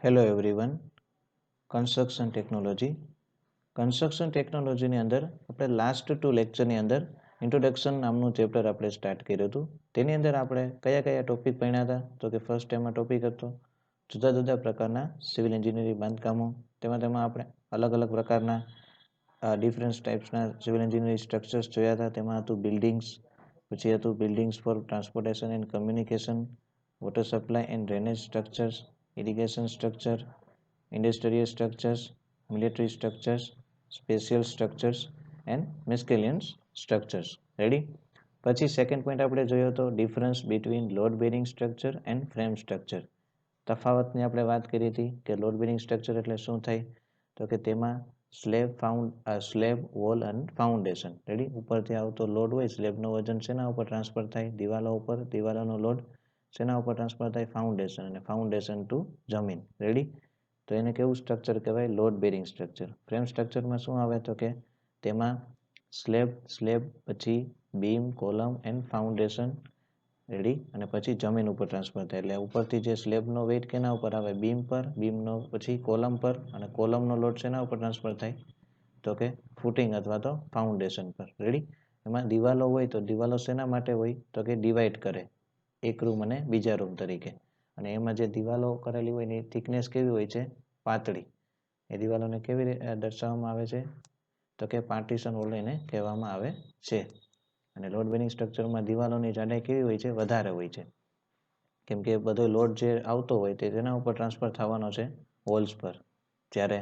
Hello everyone. Construction technology ની અંદર આપણે લાસ્ટ 2 લેક્ચરની અંદર ઇન્ટ્રોડક્શન નામનું ચેપ્ટર આપણે સ્ટાર્ટ કર્યું હતું. તેની અંદર આપણે કયા કયા ટોપિક ભણ્યા હતા? તો કે ફર્સ્ટ એમાં ટોપિક હતો જુદા જુદા પ્રકારના સિવિલ એન્જિનિયરિંગ બાંધકામો. તેમાં આપણે અલગ અલગ પ્રકારના ડિફરન્ટ ટાઈપ્સના સિવિલ એન્જિનિયરિંગ સ્ટ્રક્ચર્સ જોયા હતા. તેમાં હતું બિલ્ડિંગ્સ, પછી હતું buildings for transportation and communication, water supply and drainage structures, irrigation structure, industrial structures, military structures, special structures and miscellaneous structures. Ready? પછી સેકન્ડ પોઈન્ટ આપણે જોયો હતો difference between load bearing structure and frame structure. તફાવતની આપણે વાત કરી હતી કે લોડ બેરિંગ સ્ટ્રક્ચર એટલે શું થાય? તો કે તેમાં સ્લેબ, વોલ અને ફાઉન્ડેશન. રેડી? ઉપરથી આવતો લોડ હોય, સ્લેબનો વજન શેના ઉપર ટ્રાન્સફર થાય? દિવાલો ઉપર. દિવાલોનો લોડ શેના ઉપર ટ્રાન્સફર થાય? ફાઉન્ડેશન, અને ફાઉન્ડેશન ટુ જમીન. રેડી? તો એને કેવું સ્ટ્રક્ચર કહેવાય? Load bearing structure. ફ્રેમ સ્ટ્રક્ચરમાં શું આવે? તો કે તેમાં સ્લેબ પછી beam, column and foundation. Ready? અને પછી જમીન ઉપર ટ્રાન્સફર થાય. એટલે ઉપરથી જે સ્લેબનો વેઇટ કેના ઉપર આવે? બીમ પર. બીમનો પછી કોલમ પર, અને કોલમનો લોડ શેના ઉપર ટ્રાન્સફર થાય? તો કે ફૂટિંગ અથવા તો ફાઉન્ડેશન પર. રેડી? એમાં દિવાલો હોય તો દિવાલો શેના માટે હોય? તો કે ડિવાઈડ કરે એક રૂમ અને બીજા રૂમ તરીકે. અને એમાં જે દિવાલો કરેલી હોય એની થિકનેસ કેવી હોય છે? પાતળી. એ દિવાલોને કેવી રીતે દર્શાવવામાં આવે છે? તો કે પાર્ટીશન વોલ એને કહેવામાં આવે છે. અને લોડ બેરિંગ સ્ટ્રક્ચરમાં દિવાલોની જાડાઈ કેવી હોય છે? વધારે હોય છે. કેમ કે બધો લોડ જે આવતો હોય તે તેના ઉપર ટ્રાન્સફર થવાનો છે? વોલ્સ પર. જ્યારે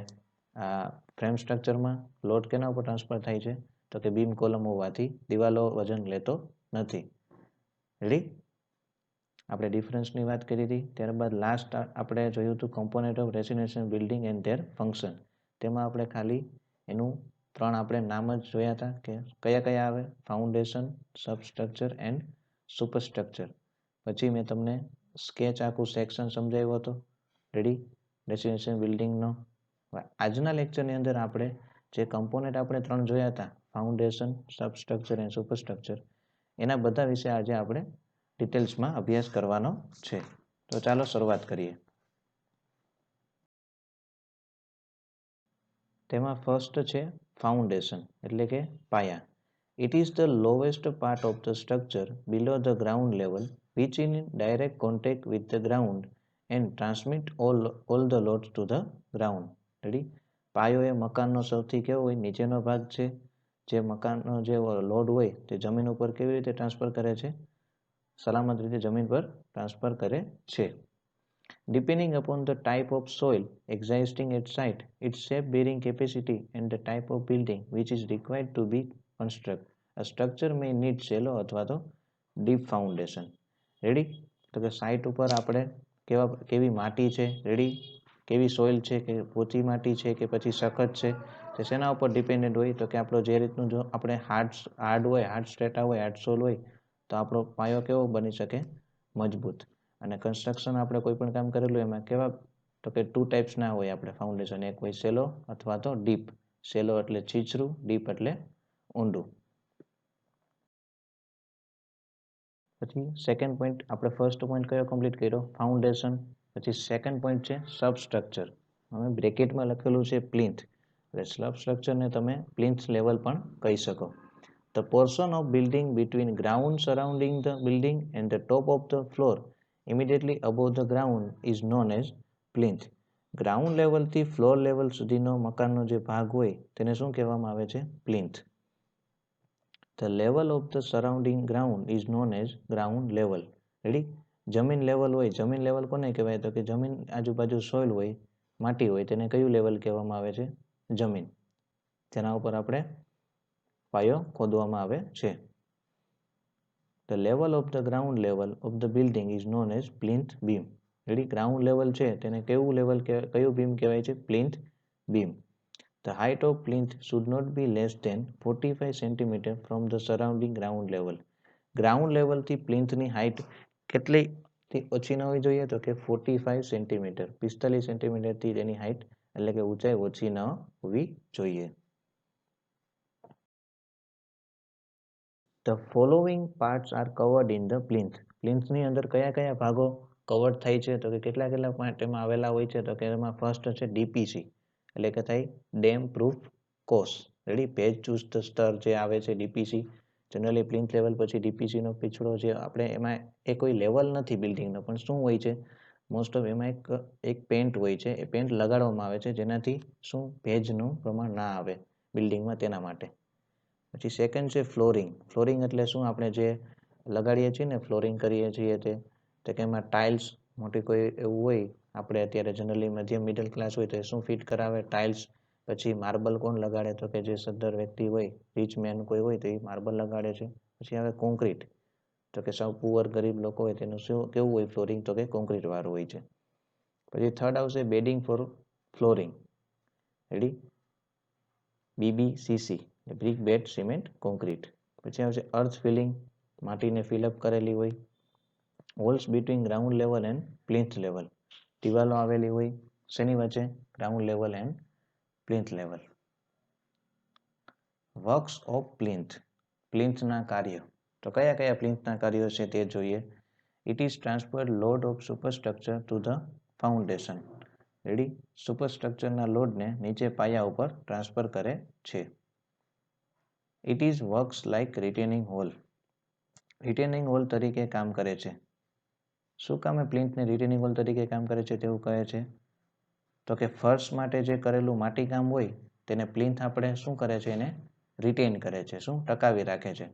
આ ફ્રેમ સ્ટ્રક્ચરમાં લોડ કેના ઉપર ટ્રાન્સફર થાય છે? તો કે બીમ, કોલમ હોવાથી દિવાલો વજન લેતો નથી. રેડી? આપણે ડિફરન્સની વાત કરી હતી. ત્યારબાદ લાસ્ટ આપણે જોયું હતું component of residential building and there function. તેમાં આપણે ખાલી એનું 3 આપણે નામ જ જોયા હતા કે કયા કયા આવે? Foundation, substructure and superstructure. પછી મેં તમને સ્કેચ આખું સેક્શન સમજાવ્યો હતો. રેડી? રેસિડેન્શિયલ બિલ્ડિંગનો. આજના લેક્ચરની અંદર આપણે જે કમ્પોનેન્ટ આપણે 3 જોયા હતા, ફાઉન્ડેશન, સબસ્ટ્રક્ચર એન્ડ સુપરસ્ટ્રક્ચર, એના બધા વિશે આજે આપણે ડિટેલ્સમાં અભ્યાસ કરવાનો છે. તો ચાલો શરૂઆત કરીએ. તેમાં ફર્સ્ટ છે ફાઉન્ડેશન, એટલે કે પાયા. It is the lowest part of the structure below the ground level which in direct contact with the ground and transmit all the loads to the ground. Ready? પાયો એ મકાનનો સૌથી કેવો હોય? નીચેનો ભાગ છે. જે મકાનનો જે લોડ હોય તે જમીન ઉપર કેવી રીતે ટ્રાન્સફર કરે છે? સલામત રીતે જમીન પર ટ્રાન્સફર કરે છે. Depending upon the type of soil existing at site, its shape bearing capacity and the type of building which is required to be constructed, a structure may need shallow અથવા તો deep foundation. રેડી? તો કે site ઉપર આપણે કેવી માટી છે? Ready? કેવી સોઇલ છે? કે પોચી માટી છે કે પછી સખત છે? તે શેના ઉપર ડિપેન્ડન્ટ હોય? તો કે આપણો જે રીતનું જો આપણે હાર્ડ હોય, હાર્ડ સ્ટ્રેટા હોય, હાર્ડ સોલ હોય તો આપણો પાયો કેવો બની શકે? મજબૂત. અને કન્સ્ટ્રક્શન આપણે કોઈ પણ કામ કરેલું એમાં કેવા? તો કે 2 ટાઈપ્સના હોય આપણે ફાઉન્ડેશન. એક હોય શેલો અથવા તો ડીપ. શેલો એટલે છીછરું, ડીપ એટલે ઊંડું. પછી સેકન્ડ પોઈન્ટ, આપણે ફર્સ્ટ પોઈન્ટ કયો કમ્પ્લીટ કર્યો? ફાઉન્ડેશન. પછી સેકન્ડ પોઈન્ટ છે સબસ્ટ્રક્ચર. હવે બ્રેકેટમાં લખેલું છે પ્લિન્થ. એટલે સબસ્ટ્રક્ચરને તમે પ્લિન્થ લેવલ પણ કહી શકો. The portion of building between ground surrounding the building and the top of the floor immediately above the ground is known as plinth. Ground લેવલથી ફ્લોર લેવલ સુધીનો મકાનનો જે ભાગ હોય તેને શું કહેવામાં આવે છે? Plinth. The level of the surrounding ground is known as ground level. Ready? જમીન લેવલ હોય, જમીન લેવલ કોને કહેવાય? તો કે જમીન આજુબાજુ સોઇલ હોય, માટી હોય, તેને કયું લેવલ કહેવામાં આવે છે? જમીન. તેના ઉપર આપણે પાયો ખોદવામાં આવે છે. The level of the ground level of the building is known as plinth beam. Ready? Ground level છે તેને કેવું લેવલ કયું બીમ કહેવાય છે? Plinth beam. The height of plinth should not be less than 45 cm from the surrounding ground level. Ground લેવલથી પ્લિન્થની height કેટલી ઓછી ન હોવી જોઈએ? તો કે 45 સેન્ટીમીટર. 45 સેન્ટીમીટરથી તેની હાઇટ એટલે કે ઊંચાઈ ઓછી ન હોવી જોઈએ. The following parts are covered in the plinth. પ્લિન્થની અંદર કયા કયા ભાગો કવર્ડ થાય છે તો કે કેટલા કેટલા પોઈન્ટ એમાં આવેલા હોય છે તો કે એમાં ફર્સ્ટ છે ડીપીસી એટલે કે થાય dam proof course. Ready, page choose the સ્તર જે આવે છે ડીપીસી, જનરલી પ્લિન્થ લેવલ પછી ડીપીસીનો પીછડો જે આપણે એમાં એ કોઈ લેવલ નથી બિલ્ડિંગનો, પણ શું હોય છે મોસ્ટ ઓફ એમાં એક પેન્ટ હોય છે, એ પેન્ટ લગાડવામાં આવે છે જેનાથી શું ભેજનું પ્રમાણ ના આવે બિલ્ડિંગમાં, તેના માટે. પછી સેકન્ડ છે ફ્લોરિંગ. ફ્લોરિંગ એટલે શું, આપણે જે લગાડીએ છીએ ને ફ્લોરિંગ કરીએ છીએ તે, તો કે એમાં ટાઇલ્સ મોટી કોઈ એવું હોય, આપણે અત્યારે જનરલી મધ્યમ મિડલ ક્લાસ હોય તો એ શું ફિટ કરાવે ટાઇલ્સ. પછી માર્બલ કોણ લગાડે તો કે જે સદ્ધર વ્યક્તિ હોય, રીચ મેન કોઈ હોય તો એ માર્બલ લગાડે છે. પછી આવે કોન્ક્રીટ, તો કે સાવ પુઅર ગરીબ લોકો હોય તેનું શું કેવું હોય ફ્લોરિંગ, તો કે કોન્ક્રીટ વાળું હોય છે. પછી થર્ડ આવશે bedding for flooring. Ready, BBCC, brick bed cement concrete. પછી આવશે અર્થ ફિલિંગ, માટીને ફિલઅપ કરેલી હોય. Walls between ground level and plinth level, દિવાલો આવેલી હોય શેની વચ્ચે, ground level and plinth level. Works of plinth, પ્લિન્થના કાર્ય, તો કયા કયા પ્લિન્થના કાર્યો છે તે જોઈએ. It is transfer load of superstructure to the foundation. Ready, સુપરસ્ટ્રક્ચરના લોડને નીચે પાયા ઉપર ટ્રાન્સફર કરે છે. It is works like retaining wall, retaining wall તરીકે કામ કરે છે. શું કામ એ પ્લિન્થને રિટેનિંગ વોલ તરીકે કામ કરે છે તેવું કહે છે, તો કે ફર્શ માટે જે કરેલું માટી કામ હોય તેને પ્લિન્થ આપણે શું કરે છે, એને રિટેન કરે છે, શું ટકાવી રાખે છે.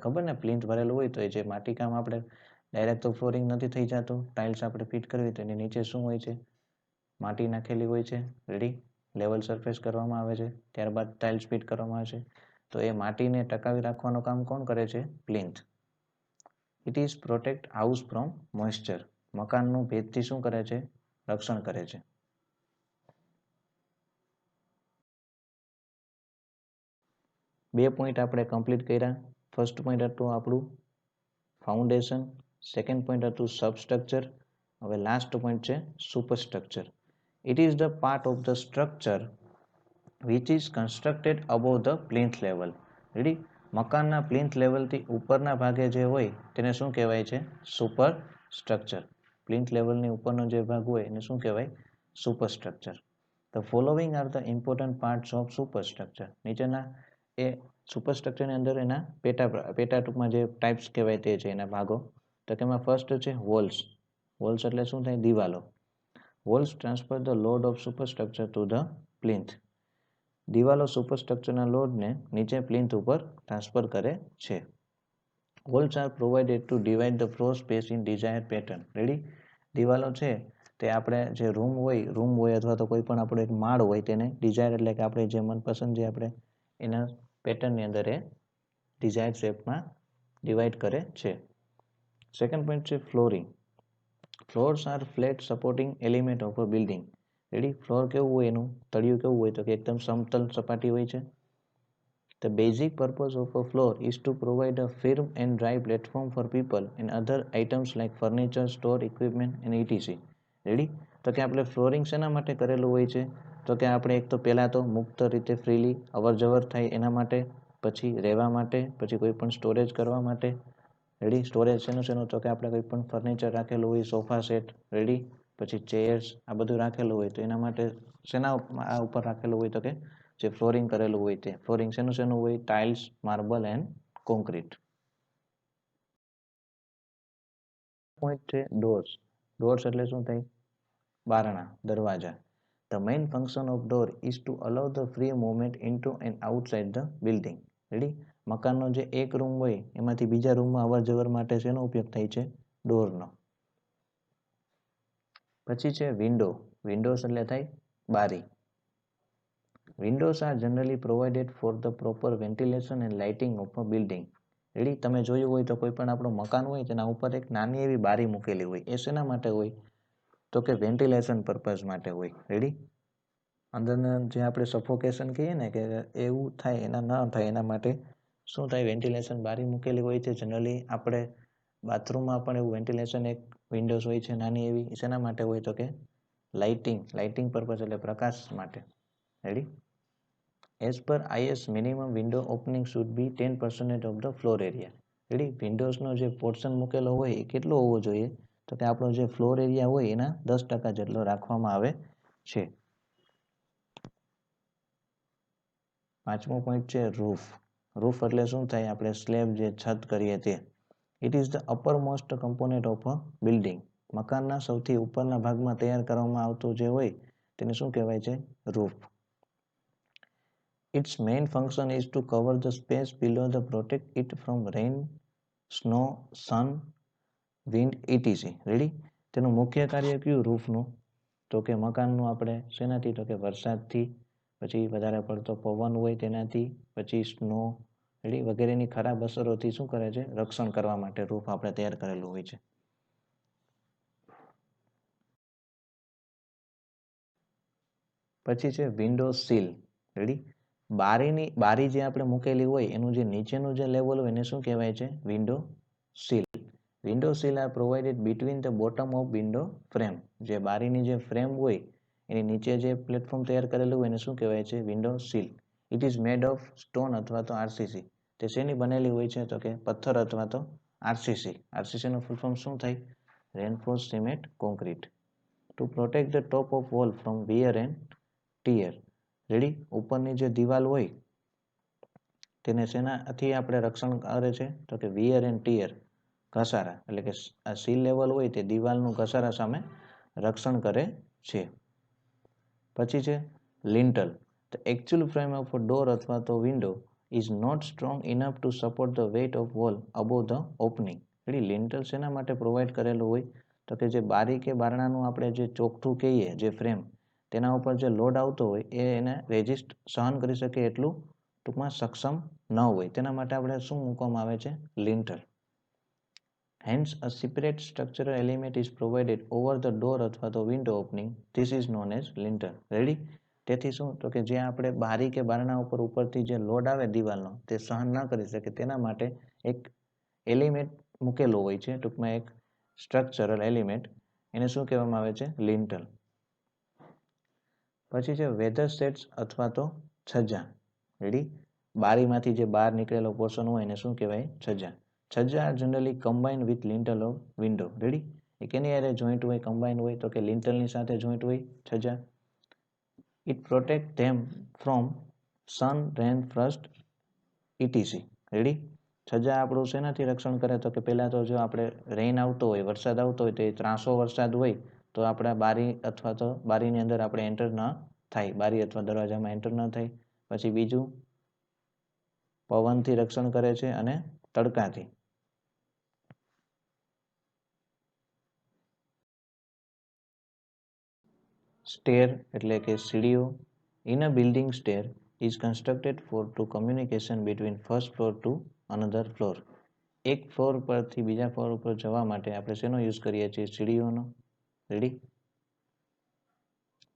ખબર ને, પ્લિન્થ ભરેલું હોય તો એ જે માટી કામ આપણે ડાયરેક્ટ તો ફ્લોરિંગ નથી થઈ જતું, ટાઇલ્સ આપણે ફિટ કરવી તો એની નીચે શું હોય છે, માટી નાખેલી હોય છે. રેડી, લેવલ સરફેસ કરવામાં આવે છે, ત્યારબાદ ટાઇલ્સ ફિટ કરવામાં આવે છે. તો એ માટીને ટકાવી રાખવાનું કામ કોણ કરે છે, plinth. It is protect house from moisture, મકાનનું ભેજથી શું કરે છે, રક્ષણ કરે છે. બે પોઈન્ટ આપણે કમ્પ્લીટ કર્યા. ફર્સ્ટ પોઈન્ટ હતું આપણું ફાઉન્ડેશન, સેકન્ડ પોઈન્ટ હતું સબસ્ટ્રક્ચર, હવે લાસ્ટ પોઈન્ટ છે superstructure. It is the part of the structure which is constructed above the plinth level. Ready, મકાનના પ્લિન્થ લેવલથી ઉપરના ભાગે જે હોય તેને શું કહેવાય છે, સુપર સ્ટ્રક્ચર. પ્લિન્થ લેવલની ઉપરનો જે ભાગ હોય એને શું કહેવાય, superstructure. The following are the important parts of superstructure. નીચેના એ સુપરસ્ટ્રક્ચરની અંદર એના પેટા ટૂંકમાં જે ટાઈપ્સ કહેવાય તે છે એના ભાગો. તો કે એમાં ફર્સ્ટ છે વોલ્સ. વોલ્સ એટલે શું થાય, દિવાલો. Walls transfer the load of superstructure to the plinth. દિવાલો સુપરસ્ટ્રક્ચરના લોડને નીચે પ્લિન્થ ઉપર ટ્રાન્સફર કરે છે. Walls are provided to divide the floor space in desire pattern. Ready, દિવાલો છે તે આપણે જે રૂમ હોય અથવા તો કોઈ પણ આપણો એક માળ હોય તેને ડિઝાયર એટલે કે આપણે જે મનપસંદ જે આપણે એના પેટર્નની અંદર એ ડિઝાયર શેપમાં ડિવાઈડ કરે છે. સેકન્ડ પોઈન્ટ છે flooring. Floors are flat supporting element of a building. Ready, floor કેવું હોય, એનું તળિયું કેવું હોય, તો કે એકદમ સમતલ સપાટી હોય છે. The basic purpose of a floor is to provide a firm and dry platform for people and other items like furniture, store equipment and etc. Ready, તો કે આપણે ફ્લોરિંગ શેના માટે કરેલું હોય છે, તો કે આપણે એક તો પહેલાં તો મુક્ત રીતે ફ્રીલી અવર જવર થાય એના માટે, પછી રહેવા માટે, પછી કોઈ પણ સ્ટોરેજ કરવા માટે. રેડી, સ્ટોરેજ શેનું તો કે આપણે કોઈ પણ ફર્નિચર રાખેલું હોય, સોફા સેટ, રેડી, પછી ચેર્સ, આ બધું રાખેલું હોય તો એના માટે શેના આ ઉપર રાખેલું હોય, તો કે જે ફ્લોરિંગ કરેલું હોય તે. ફ્લોરિંગ શેનું હોય, tiles, marble and concrete. Point છે ડોર્સ. ડોર્સ એટલે શું થાય, બારણા, દરવાજા. The main function of door is to allow the free movement into and outside the building. Ready, મકાનનો જે એક રૂમ હોય એમાંથી બીજા રૂમમાં અવર જવર માટે શેનો ઉપયોગ થાય છે, ડોરનો. પછી છે વિન્ડો. વિન્ડોઝ એટલે થાય બારી. Windows are generally provided for the proper ventilation and lighting of a building. Ready, તમે જોયું હોય તો કોઈ પણ આપણું મકાન હોય તેના ઉપર એક નાની એવી બારી મૂકેલી હોય, એ શેના માટે હોય, તો કે વેન્ટિલેશન પર્પઝ માટે હોય. રેડી, અંદરના જે આપણે સફોકેશન કહીએ ને કે એવું થાય, એના ન થાય એના માટે શું થાય, વેન્ટિલેશન બારી મૂકેલી હોય છે. જનરલી આપણે બાથરૂમમાં પણ એવું વેન્ટિલેશન એક વિન્ડોઝ હોય છે નાની એવી, શેના માટે હોય, તો કે લાઇટિંગ પર્પઝ એટલે પ્રકાશ માટે. Ready, as per IS minimum window opening should be 10% of the floor area. Ready, વિન્ડોઝનો જે પોર્શન મૂકેલો હોય એ કેટલો હોવો જોઈએ, તો કે આપણો જે ફ્લોર એરિયા હોય એના 10% જેટલો રાખવામાં આવે છે. પાંચમો પોઈન્ટ છે રૂફ. રૂફ એટલે શું થાય? આપણે સ્લેબ જે છત કરીએ તે. It is the upper most component of a building. મકાનના સૌથી ઉપરના ભાગમાં તૈયાર કરવામાં આવતું જે હોય તેને શું કહેવાય છે? Roof. Its main function is to cover the space below the protect it from rain, snow, sun, wind, etc. Ready? તેનું મુખ્ય કાર્ય કયું રૂફનું? તો કે મકાનનું આપણે શેનાથી? તો કે વરસાદથી, પછી વધારે પડતો પવન હોય તેનાથી, પછી સ્નો, રેડી, વગેરેની ખરાબ અસરોથી શું કરે છે? રક્ષણ કરવા માટે રૂફ આપણે તૈયાર કરેલું હોય છે. પછી છે વિન્ડો સીલ. રેડી? બારી જે આપણે મૂકેલી હોય એનું જે નીચેનું જે લેવલ હોય એને શું કહેવાય છે? Window sill. Window sill are provided between the bottom of window frame. જે બારીની જે ફ્રેમ હોય એની નીચે જે પ્લેટફોર્મ તૈયાર કરેલું હોય એને શું કહેવાય છે? Window seal. It is made of stone અથવા તો આરસીસી. તે શેની બનેલી હોય છે? તો કે પથ્થર અથવા તો આરસીસી. આરસીસીનું ફૂલ ફોર્મ શું થાય? Reinforce cement concrete. To protect the top of wall from wear and tear. Ready? ઉપરની જે દિવાલ હોય તેને શેનાથી આપણે રક્ષણ કરે છે? તો કે વિયર એન્ડ ટીયર, ઘસારા. એટલે કે આ સીલ લેવલ હોય તે દિવાલનું ઘસારા સામે રક્ષણ કરે છે. પછી છે lintel. The actual frame of a door અથવા તો window is not strong enough to support the weight of wall above the opening. Ready? Lintel શેના માટે પ્રોવાઈડ કરેલું હોય? તો કે જે બારી કે બારણાનું આપણે જે ચોકઠું કહીએ, જે ફ્રેમ, તેના ઉપર જે લોડ આવતો હોય એ એને રેઝિસ્ટ સહન કરી શકે એટલું ટૂંકમાં સક્ષમ ન હોય. તેના માટે આપણે શું મૂકવામાં આવે છે? લિન્ટલ. Hence, a separate structural element is provided over the door અથવા તો window opening. This is known as lintel. Ready? તેથી શું? તો કે જે આપણે બારી કે બારણા ઉપરથી જે લોડ આવે દિવાલનો તે સહન ન કરી શકે તેના માટે એક એલિમેન્ટ મૂકેલો હોય છે, ટૂંકમાં એક સ્ટ્રક્ચરલ એલિમેન્ટ. એને શું કહેવામાં આવે છે? લિન્ટલ. પછી છે વેધર શેડ્સ અથવા તો છજ્જા. રેડી? બારીમાંથી જે બહાર નીકળેલો પોર્શન હોય એને શું કહેવાય? છજ્જા. Chhajja are generally combined with lintel of window. Ready? એ કેની હારે જોઈન્ટ હોય, કમ્બાઇન્ડ હોય? તો કે લિન્ટલની સાથે જોઈન્ટ હોય છજ્જા. It protect them from sun, rain, frost, etc. Ready? છજ્જા આપણું શેનાથી રક્ષણ કરે? તો કે પહેલાં તો જો આપણે રેઇન આવતો હોય, વરસાદ આવતો હોય, તો એ ત્રાંસો વરસાદ હોય તો આપણા બારી અથવા તો બારીની અંદર આપણે એન્ટર ન થાય, બારી અથવા દરવાજામાં એન્ટર ન થાય. પછી બીજું પવનથી રક્ષણ કરે છે અને તડકાથી. સ્ટેર એટલે કે સીડીઓ. In a building, stair is constructed for to communication between first floor to another floor. એક ફ્લોર પરથી બીજા ફ્લોર ઉપર જવા માટે આપણે શેનો યુઝ કરીએ છીએ? સીડીઓનો. Ready?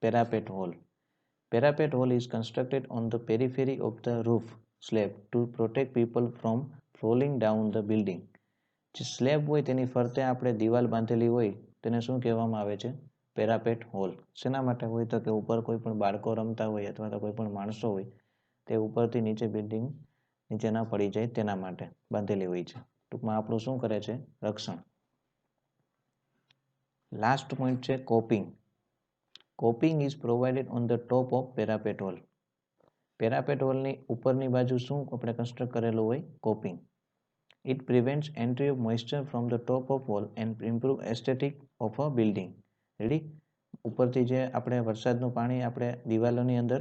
Parapet wall. Parapet wall is constructed on the periphery of the roof slab to protect people from falling down the building. જે સ્લેબ હોય તેની ફરતે આપણે દિવાલ બાંધેલી હોય તેને શું કહેવામાં આવે છે? Parapet wall. શેના માટે હોય? તો કે ઉપર કોઈ પણ બાળકો રમતા હોય અથવા તો કોઈ પણ માણસો હોય તે ઉપરથી નીચે બિલ્ડિંગ નીચે ના પડી જાય તેના માટે બાંધેલી હોય છે. ટૂંકમાં આપણું શું કરે છે? રક્ષણ. લાસ્ટ પોઈન્ટ છે coping. Coping is provided on the top of parapet wall. Parapet હોલની ઉપરની બાજુ શું આપણે કન્સ્ટ્રક્ટ કરેલું હોય? Coping. It prevents entry of moisture from the top of wall and improve aesthetic of a building. Ready? ઉપરથી જે આપણે વરસાદનું પાણી આપણે દિવાલોની અંદર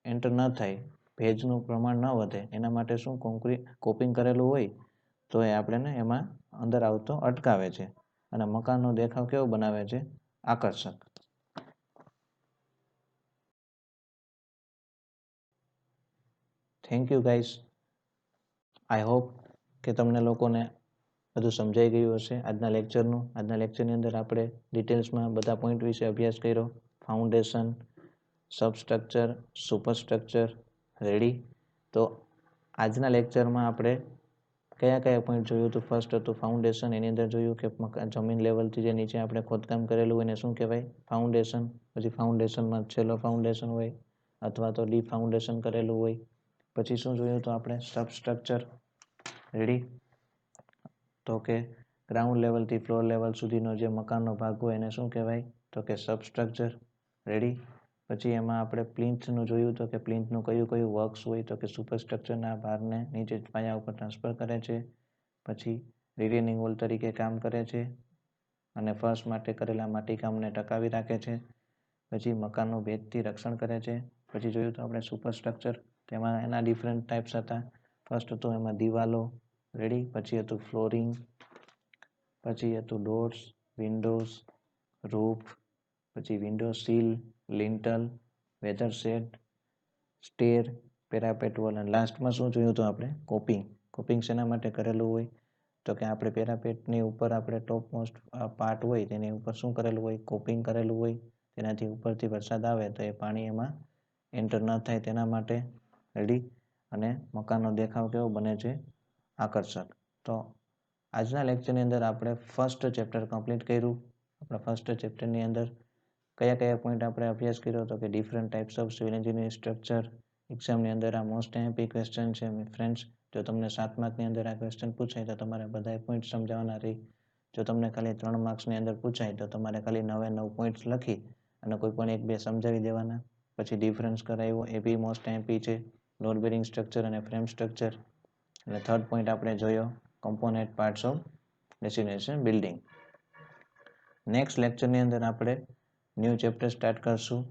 એન્ટર ન થાય, ભેજનું પ્રમાણ ન વધે એના માટે શું કોપિંગ કરેલું હોય તો એ આપણે એમાં અંદર આવતો અટકાવે છે અને મકાનનો દેખાવ કેવો બનાવે છે? આકર્ષક. Thank you guys. I hope કે તમને લોકોને બધું સમજાઈ ગયું હશે આજના લેક્ચરનું. આજના લેક્ચરની અંદર આપણે ડિટેલ્સમાં બધા પોઈન્ટ વિશે અભ્યાસ કર્યો. Foundation, substructure, superstructure. રેડી? તો આજના લેક્ચરમાં આપણે કયા કયા પોઈન્ટ જોયું હતું? ફર્સ્ટ હતું ફાઉન્ડેશન. એની અંદર જોયું કે જમીન લેવલથી જે નીચે આપણે ખોદકામ કરેલું હોય એને શું કહેવાય? ફાઉન્ડેશન. પછી ફાઉન્ડેશનમાં છેલ્લો ફાઉન્ડેશન હોય અથવા તો ડીપ ફાઉન્ડેશન કરેલું હોય. પછી શું જોયું તો આપણે? સબસ્ટ્રક્ચર. રેડી? તો કે ગ્રાઉન્ડ લેવલથી ફ્લોર લેવલ સુધીનો જે મકાનનો ભાગ હોય એને શું કહેવાય? તો કે સબસ્ટ્રક્ચર. રેડી? પછી એમાં આપણે પ્લિન્થનું જોયું તો કે પ્લિન્થનું કયું કયું વર્ક્સ હોય તો કે સુપરસ્ટ્રક્ચરના ભારને નીચે પાયા ઉપર ટ્રાન્સફર કરે છે. પછી રિટેનિંગ વોલ તરીકે કામ કરે છે અને ફર્શ માટે કરેલા માટીકામને ટકાવી રાખે છે. પછી મકાનનું ભેજથી રક્ષણ કરે છે. પછી જોયું તો આપણે સુપરસ્ટ્રક્ચર, તેમાં એના ડિફરન્ટ ટાઈપ્સ હતા. ફર્સ્ટ હતું એમાં દિવાલો. રેડી? પછી હતું ફ્લોરિંગ, પછી હતું ડોર્સ, વિન્ડોઝ, રૂફ, પછી window sill, lintel, weather shade, stair, parapet wall અને લાસ્ટમાં શું જોયું હતું આપણે? કોપિંગ. કોપિંગ શેના માટે કરેલું હોય? તો કે આપણે પેરાપેટની ઉપર આપણે ટોપ મોસ્ટ પાર્ટ હોય તેની ઉપર શું કરેલું હોય? કોપિંગ કરેલું હોય. તેનાથી ઉપરથી વરસાદ આવે તો એ પાણી એમાં એન્ટર ન થાય તેના માટે. રેડી? અને મકાનનો દેખાવ કેવો બને છે? આકર્ષક. તો આજના લેક્ચરની અંદર આપણે ફર્સ્ટ ચેપ્ટર કમ્પ્લીટ કર્યું. આપણા ફર્સ્ટ ચેપ્ટરની અંદર કયા કયા પોઈન્ટ આપણે અભ્યાસ કર્યો તો કે different types of civil engineering structure. એક્ઝામની અંદર આ મોસ્ટ એમપી ક્વેશ્ચન છે ફ્રેન્ડ્સ. જો તમને 7 માર્કની અંદર આ ક્વેશ્ચન પૂછાય તો તમારે બધાય પોઈન્ટ સમજાવવાના રહી. જો તમને ખાલી 3 માર્ક્સની અંદર પૂછાય તો તમારે ખાલી 9 પોઈન્ટ્સ લખી અને કોઈ પણ 1-2 સમજાવી દેવાના. પછી ડિફરન્સ કરાવ્યો, એ બી મોસ્ટ એમપી છે. લોડ બેરિંગ સ્ટ્રક્ચર અને ફ્રેમ સ્ટ્રક્ચર. અને થર્ડ પોઈન્ટ આપણે જોયો component parts of residential building. Next લેક્ચરની અંદર આપણે ન્યૂ ચેપ્ટર સ્ટાર્ટ કરશું.